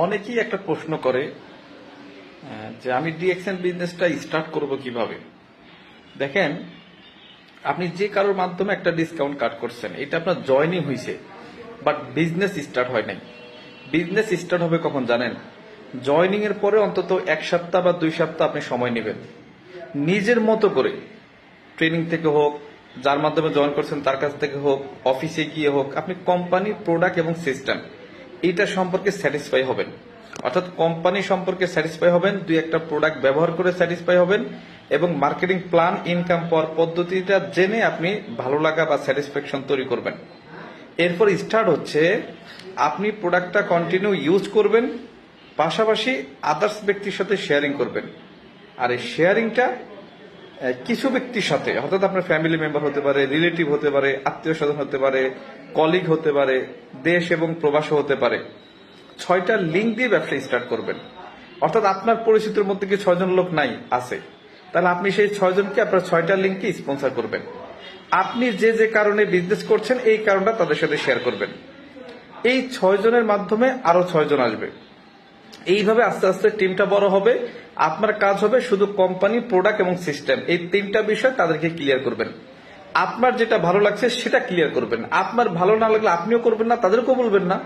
অনেকেই একটা প্রশ্ন করে যে আমি ডিএক্সএন বিজনেসটা স্টার্ট করব কিভাবে। দেখেন, আপনি যে কারোর মাধ্যমে একটা ডিসকাউন্ট কাট করছেন, এটা আপনার জয়েনিং হয়েছে, বাট বিজনেস স্টার্ট হয় নাই। বিজনেস স্টার্ট হবে কখন জানেন? জয়েনিং এর পরে অন্তত 1 সপ্তাহ বা 2 সপ্তাহ আপনি সময় নেবেন, নিজের মতো করে ট্রেনিং থেকে হোক, যার মাধ্যমে জয়েন করছেন তার কাছ থেকে হোক, অফিসে গিয়ে হোক, আপনি কোম্পানি, প্রোডাক্ট এবং সিস্টেম এইটা সম্পর্কে স্যাটিসফাই হবেন। অর্থাৎ কোম্পানি সম্পর্কে স্যাটিসফাই হবেন, দুই একটা প্রোডাক্ট ব্যবহার করে স্যাটিসফাই হবেন, এবং মার্কেটিং প্ল্যান, ইনকাম পাওয়ার পদ্ধতিটা জেনে আপনি ভালো লাগা বা স্যাটিসফ্যাকশন তৈরি করবেন। এরপর স্টার্ট হচ্ছে আপনি প্রোডাক্টটা কন্টিনিউ ইউজ করবেন, পাশাপাশি আদার্স ব্যক্তির সাথে শেয়ারিং করবেন। আর এই শেয়ারিংটা কিছু ব্যক্তির সাথে, অর্থাৎ আপনার ফ্যামিলি মেম্বার হতে পারে, রিলেটিভ হতে পারে, আত্মীয় স্বজন হতে পারে, কলিগ হতে পারে, দেশ এবং প্রবাসও হতে পারে, 6টা লিঙ্ক দিয়ে ব্যবসা স্টার্ট করবেন। অর্থাৎ আপনার পরিচিতির মধ্যে কি 6জন লোক নাই আছে, তাহলে আপনি সেই 6জনকে আপনার 6টা লিঙ্কে স্পন্সর করবেন। আপনি যে যে কারণে বিজনেস করছেন এই কারণটা তাদের সাথে শেয়ার করবেন। এই 6জনের মাধ্যমে আরো 6জন আসবে। এইভাবে আস্তে আস্তে টিমটা বড় হবে। আপনার কাজ হবে শুধু কোম্পানি, প্রোডাক্ট এবং সিস্টেম, এই 3টা বিষয় তাদেরকে ক্লিয়ার করবেন। আপনার যেটা ভালো লাগছে সেটা ক্লিয়ার করবেন। আপনার ভালো না লাগলে আপনিও করবেন না, তাদেরকেও বলবেন না।